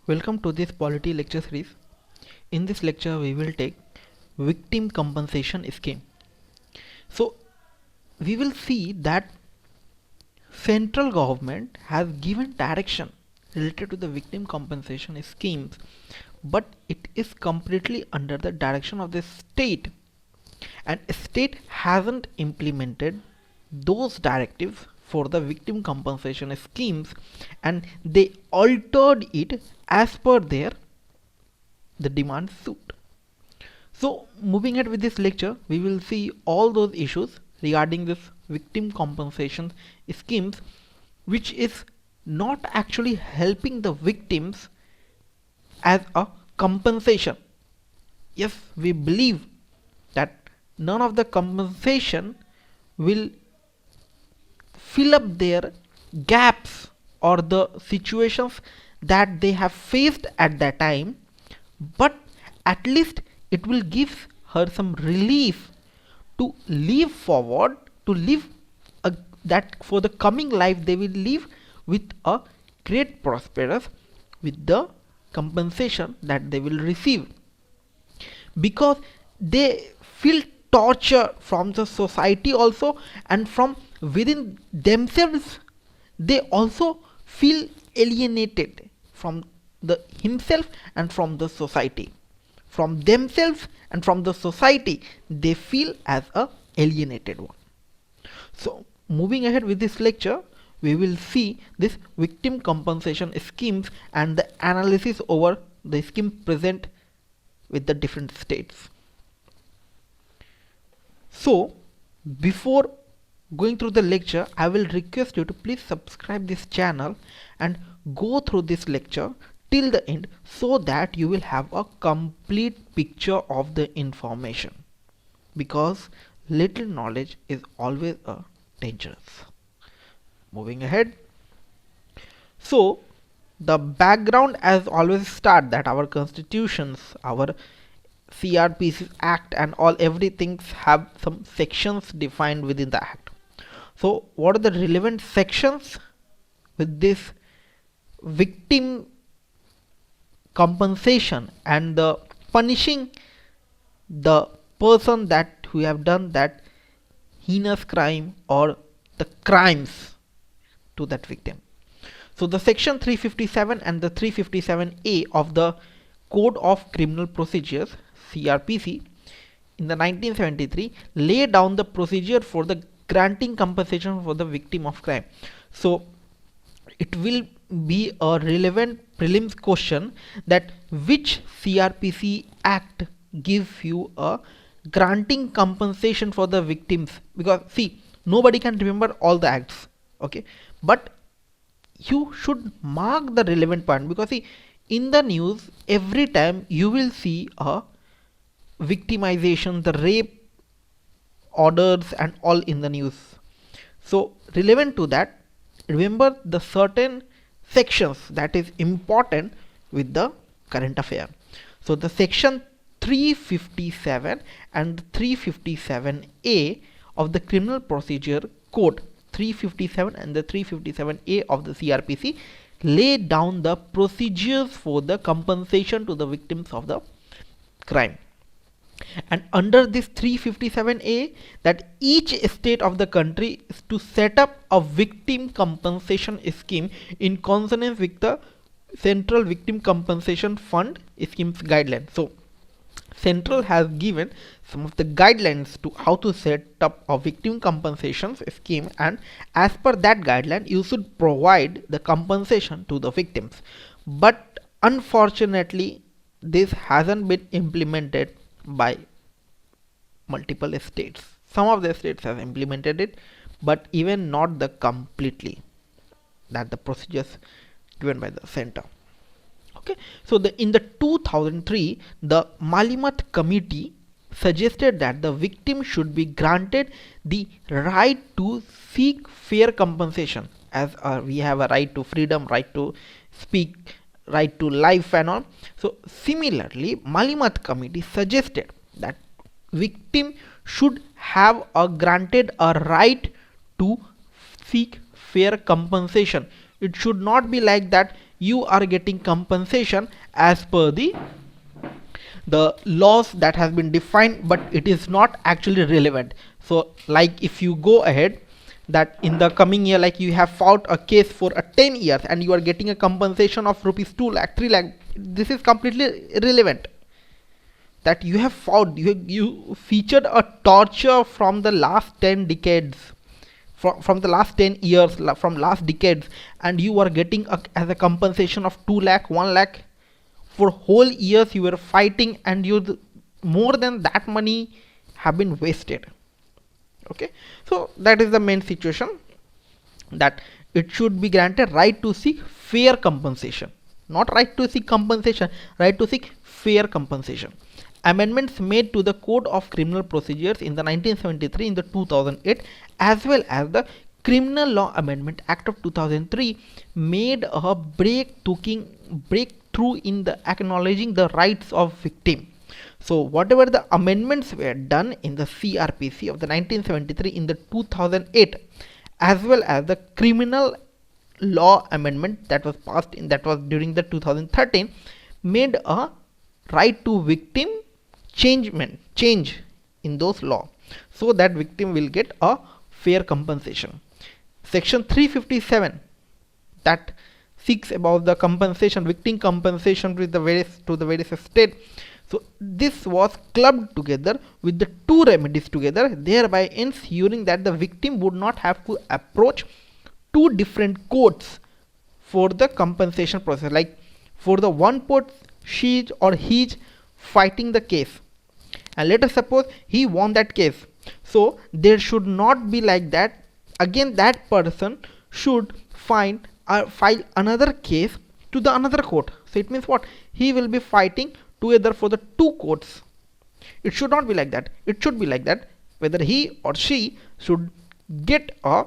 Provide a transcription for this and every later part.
Welcome to this polity lecture series. In this lecture we will take victim compensation scheme. So we will see that central government has given direction related to the victim compensation schemes, but it is completely under the direction of the state, and state hasn't implemented those directives for the victim compensation schemes, and they altered it as per their the demand suit. So moving ahead with this lecture, we will see all those issues regarding this victim compensation schemes, which is not actually helping the victims as a compensation. Yes, we believe that none of the compensation will fill up their gaps or the situations that they have faced at that time, but at least it will give her some relief to live forward, to live that for the coming life they will live with a great prosperous with the compensation that they will receive, because they feel torture from the society also, and from within themselves they also feel alienated from the himself and from the society. From themselves and from the society they feel as a alienated one. So moving ahead with this lecture, we will see this victim compensation schemes and the analysis over the scheme present with the different states. So before going through the lecture, I will request you to please subscribe this channel and go through this lecture till the end, so that you will have a complete picture of the information, because little knowledge is always dangerous. Moving ahead, so the background as always start that our constitutions, our CRPC act and all everything have some sections defined within the act. So what are the relevant sections with this victim compensation and the punishing the person that who have done that heinous crime or the crimes to that victim? So the section 357 and the 357A of the Code of Criminal Procedures CRPC in the 1973 lay down the procedure for the granting compensation for the victim of crime. So it will be a relevant prelims question that which CRPC act gives you a granting compensation for the victims, because see, nobody can remember all the acts, okay, but you should mark the relevant point, because see, in the news every time you will see a victimization, the rape orders and all in the news. So relevant to that, remember the certain sections that is important with the current affair. So the section 357 and 357A of the criminal procedure code, 357 and the 357A of the CRPC lay down the procedures for the compensation to the victims of the crime. And under this 357A, that each state of the country is to set up a victim compensation scheme in consonance with the Central Victim Compensation Fund scheme's guidelines. So Central has given some of the guidelines to how to set up a victim compensation scheme, and as per that guideline you should provide the compensation to the victims. But unfortunately this hasn't been implemented by multiple states. Some of the states have implemented it, but even not the completely that the procedures given by the center. Okay, so in the 2003 the Malimat committee suggested that the victim should be granted the right to seek fair compensation, as we have a right to freedom, right to speak, right to life and all. So similarly Malimat committee suggested that victim should have a granted a right to seek fair compensation. It should not be like that you are getting compensation as per the laws that has been defined, but it is not actually relevant. So like if you go ahead that in the coming year, like you have fought a case for a 10 years and you are getting a compensation of rupees 2 lakh 3 lakh, this is completely irrelevant. That you have fought, you featured a torture from the last 10 decades, from the last 10 years, from last decades, and you are getting as a compensation of 2 lakh 1 lakh. For whole years you were fighting, and you more than that money have been wasted. Okay, so that is the main situation, that it should be granted right to seek fair compensation, not right to seek compensation, right to seek fair compensation. Amendments made to the Code of Criminal Procedures in the 1973, in the 2008, as well as the Criminal Law Amendment Act of 2003 made a breakthrough in the acknowledging the rights of victim. So whatever the amendments were done in the CRPC of the 1973, in the 2008, as well as the Criminal Law Amendment that was passed in, that was during the 2013, made a right to victim change in those law, so that victim will get a fair compensation. Section 357 that seeks about the compensation, victim compensation with the various state. So this was clubbed together with the two remedies together, thereby ensuring that the victim would not have to approach two different courts for the compensation process. Like for the one court, she or he fighting the case, and let us suppose he won that case, so there should not be like that. Again that person should file another case to the another court. So it means what, he will be fighting together for the two courts. It should not be like that. It should be like that, whether he or she should get a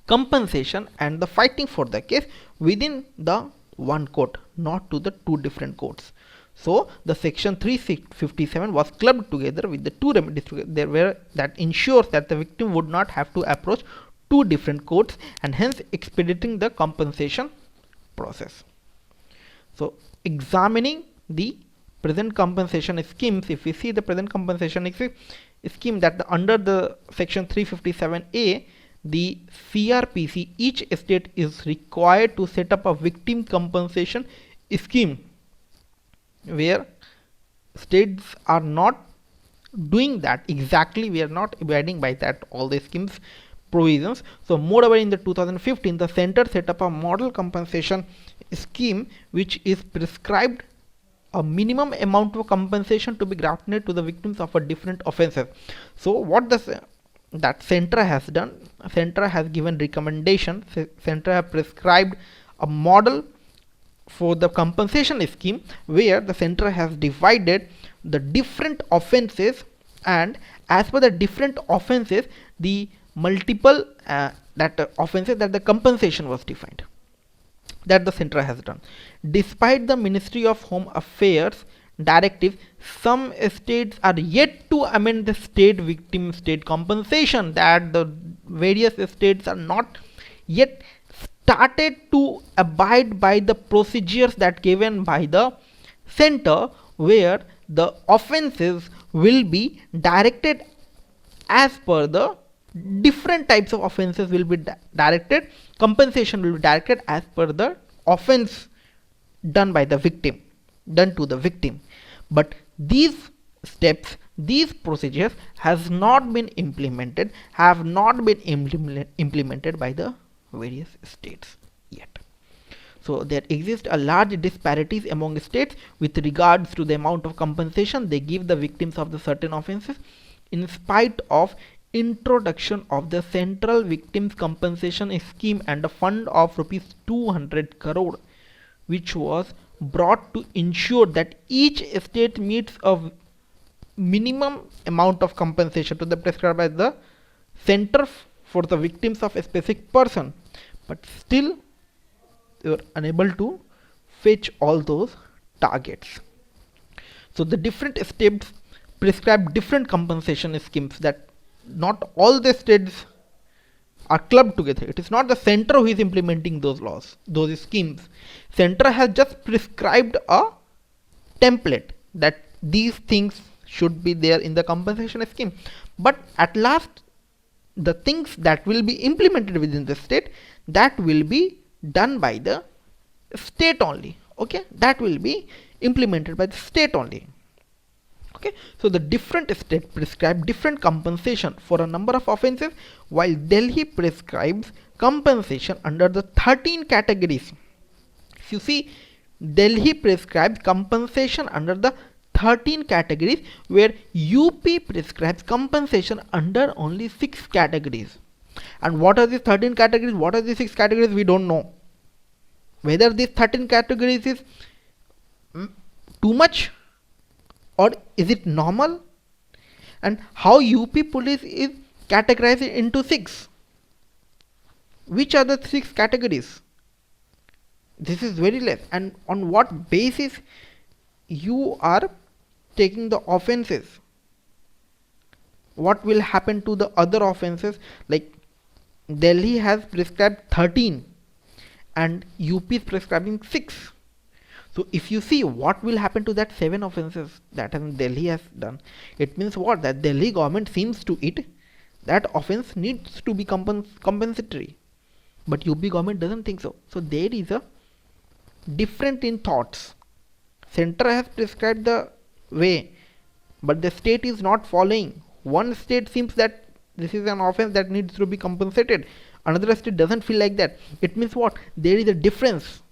compensation and the fighting for the case within the one court, not to the two different courts. So the section 357 was clubbed together with the two remedies there, where that ensures that the victim would not have to approach two different courts, and hence expediting the compensation process. So examining the present compensation schemes, if we see the present compensation scheme, that under the section 357A, the CRPC, each state is required to set up a victim compensation scheme, where states are not doing that exactly. We are not abiding by that all the schemes provisions. So moreover, in the 2015, the center set up a model compensation scheme which is prescribed a minimum amount of compensation to be granted to the victims of a different offenses. So what that center has done, center has given recommendation, center have prescribed a model for the compensation scheme, where the center has divided the different offenses, and as per the different offenses, the multiple offenses that the compensation was defined, that the center has done. Despite the Ministry of Home Affairs directive, some states are yet to amend the state compensation, that the various states are not yet started to abide by the procedures that given by the center, where the offenses will be directed as per the different types of offenses will be directed, compensation will be directed as per the offense done by the victim, done to the victim. But these steps, these procedures has not been implemented, have not been implemented by the various states yet. So there exist a large disparities among states with regards to the amount of compensation they give the victims of the certain offenses, in spite of introduction of the central victims compensation scheme and a fund of rupees 200 crore, which was brought to ensure that each state meets a minimum amount of compensation to the prescribed by the center for the victims of a specific person. But still they were unable to fetch all those targets. So the different states prescribe different compensation schemes, that not all the states are clubbed together. It is not the center who is implementing those laws, those schemes. Center has just prescribed a template that these things should be there in the compensation scheme, but at last the things that will be implemented within the state, that will be done by the state only. Okay, that will be implemented by the state only. Okay, so the different state prescribe different compensation for a number of offenses, while Delhi prescribes compensation under the 13 categories. If you see, Delhi prescribes compensation under the 13 categories, where UP prescribes compensation under only 6 categories. And what are these 13 categories? What are these 6 categories? We don't know. Whether these 13 categories is too much or is it normal, and how UP police is categorized into 6. Which are the 6 categories? This is very less. And on what basis you are taking the offenses? What will happen to the other offenses? Like Delhi has prescribed 13 and UP is prescribing 6. So if you see what will happen to that 7 offenses that Delhi has done, it means what? That Delhi government seems to it that offense needs to be compensatory, but UP government doesn't think so. So there is a different in thoughts. Center has prescribed the way, but the state is not following. One state seems that this is an offense that needs to be compensated, another state doesn't feel like that. It means what? There is a difference.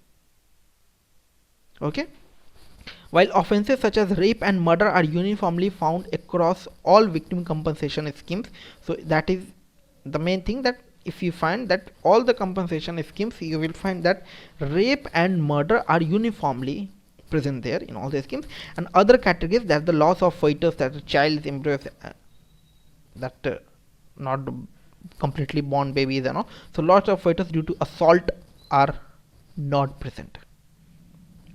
Okay, while offenses such as rape and murder are uniformly found across all victim compensation schemes, so that is the main thing, that if you find that all the compensation schemes, you will find that rape and murder are uniformly present there in all the schemes. And other categories, that the loss of fetus, that the child's embryo, that not completely born babies and all, so loss of fetus due to assault are not present.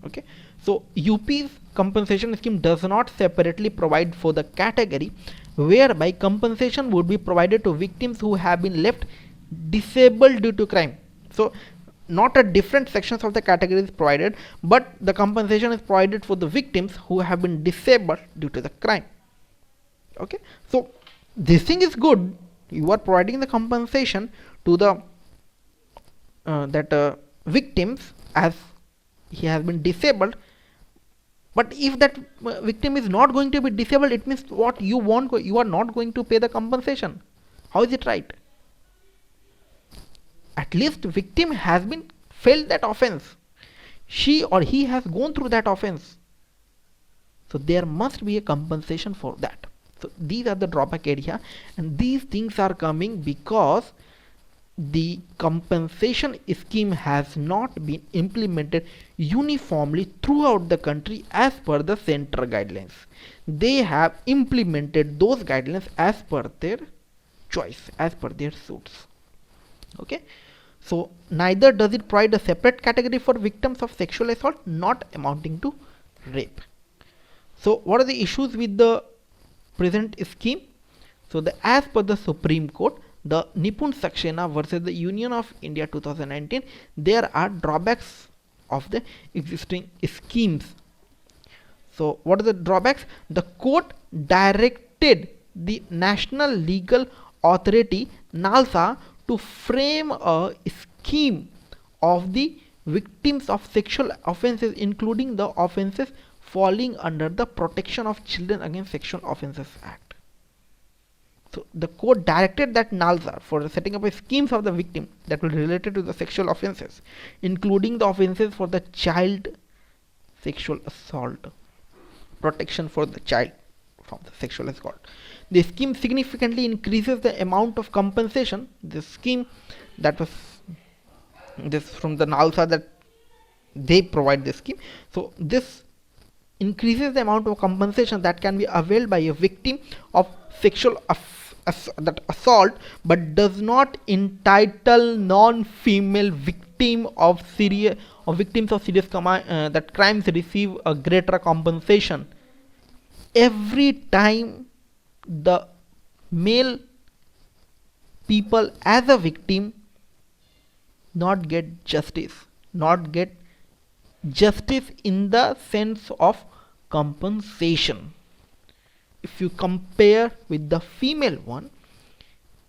Okay, so UP's compensation scheme does not separately provide for the category whereby compensation would be provided to victims who have been left disabled due to crime. So not a different sections of the category is provided, but the compensation is provided for the victims who have been disabled due to the crime. Okay, so this thing is good. You are providing the compensation to the victims as he has been disabled, but if that victim is not going to be disabled, it means what? You are not going to pay the compensation. How is it right? At least victim has been felt that offense, she or he has gone through that offense, so there must be a compensation for that. So these are the drawback area, and these things are coming because the compensation scheme has not been implemented uniformly throughout the country as per the center guidelines. They have implemented those guidelines as per their choice, as per their suits. Okay, so neither does it provide a separate category for victims of sexual assault not amounting to rape. So what are the issues with the present scheme? So as per the Supreme Court, the Nipun Saxena versus the Union of India 2019, there are drawbacks of the existing schemes. So what are the drawbacks? The court directed the National Legal Authority NALSA to frame a scheme of the victims of sexual offences, including the offences falling under the Protection of Children Against Sexual Offences Act. So the court directed that NALSA for setting up a schemes of the victim that will be related to the sexual offences, including the offences for the child sexual assault, protection for the child from the sexual assault. The scheme significantly increases the amount of compensation. The scheme that was this from the NALSA, that they provide the scheme. So this increases the amount of compensation that can be availed by a victim of sexual assault, but does not entitle non-female victim of victims of serious that crimes receive a greater compensation. Every time the male people as a victim not get justice in the sense of compensation. If you compare with the female one,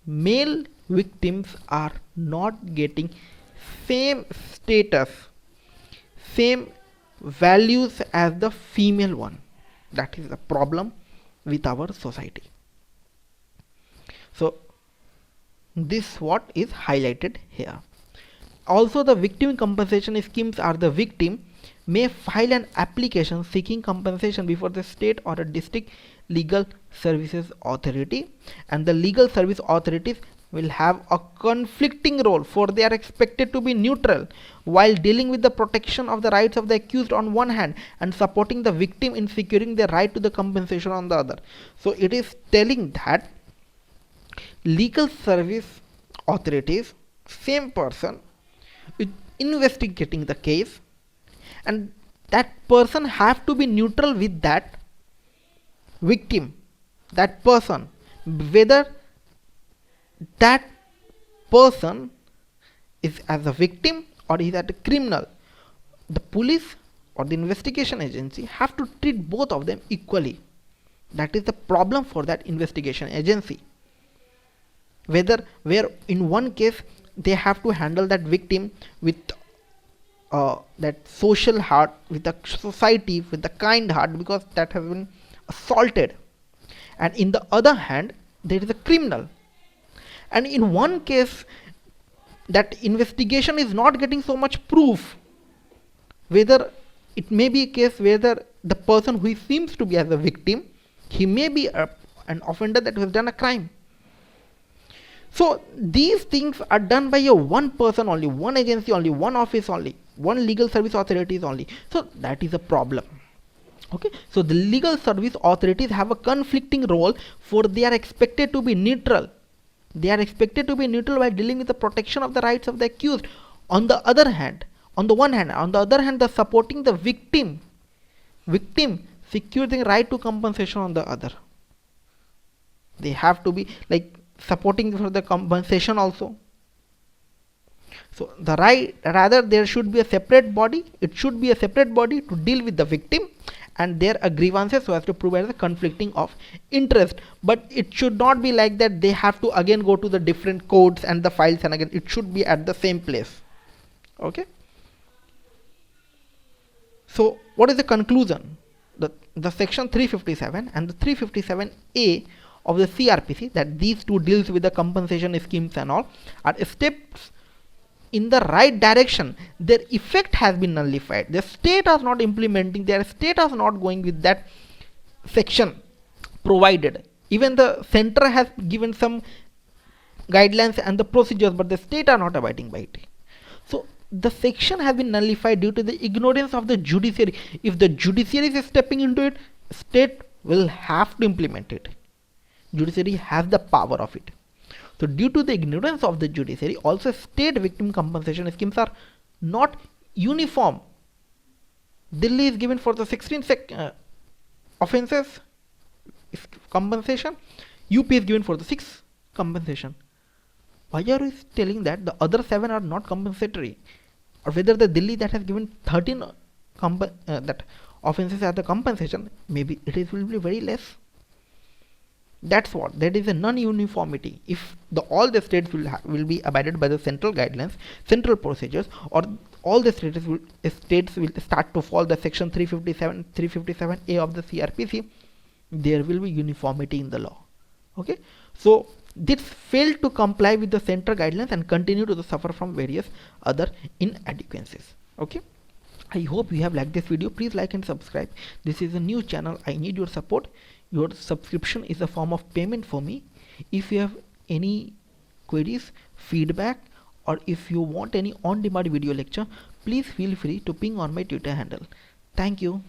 male victims are not getting same status, same values as the female one. That is the problem with our society. So this what is highlighted here. Also, the victim compensation schemes are the victim may file an application seeking compensation before the state or a district legal services authority, and the legal service authorities will have a conflicting role, for they are expected to be neutral while dealing with the protection of the rights of the accused on one hand and supporting the victim in securing their right to the compensation on the other. So it is telling that legal service authorities, same person with investigating the case, and that person have to be neutral with that victim, that person, whether that person is as a victim or is as a criminal. The police or the investigation agency have to treat both of them equally. That is the problem for that investigation agency. Where in one case they have to handle that victim with that social heart, with the society, with the kind heart, because that has been assaulted, and in the other hand there is a criminal, and in one case that investigation is not getting so much proof, whether it may be a case whether the person who seems to be as a victim, he may be an offender that has done a crime. So these things are done by a one person only, one agency only, one office only, one legal service authorities only. So that is a problem. Okay, so the legal service authorities have a conflicting role, for they are expected to be neutral. They are expected to be neutral while dealing with the protection of the rights of the accused. On the other hand, on the other hand, the supporting the victim securing right to compensation on the other. They have to be like supporting for the compensation also. So the right, rather there should be a separate body. It should be a separate body to deal with the victim and their grievances, so as to provide the conflicting of interest. But it should not be like that they have to again go to the different codes and the files, and again it should be at the same place. Okay. So what is the conclusion? The section 357 and the 357A of the CRPC, that these two deals with the compensation schemes and all, are steps in the right direction. Their effect has been nullified. The state is not implementing, their state is not going with that section provided. Even the center has given some guidelines and the procedures, but the state are not abiding by it. So the section has been nullified due to the ignorance of the judiciary. If the judiciary is stepping into it, state will have to implement it. Judiciary has the power of it. So due to the ignorance of the judiciary, also state victim compensation schemes are not uniform. Delhi is given for the 16 offences compensation, UP is given for the 6 compensation. Why are you telling that the other 7 are not compensatory? Or whether the Delhi that has given 13 that offences as the compensation, maybe it will be very less. That's what, that is a non-uniformity. If all the states will be abided by the central guidelines, central procedures, or all the states will start to follow the section 357A of the CRPC, there will be uniformity in the law. Okay, so this failed to comply with the central guidelines and continue to suffer from various other inadequacies. Okay, I hope you have liked this video. Please like and subscribe. This is a new channel. I need your support. Your subscription is a form of payment for me. If you have any queries, feedback, or if you want any on-demand video lecture, please feel free to ping on my Twitter handle. Thank you.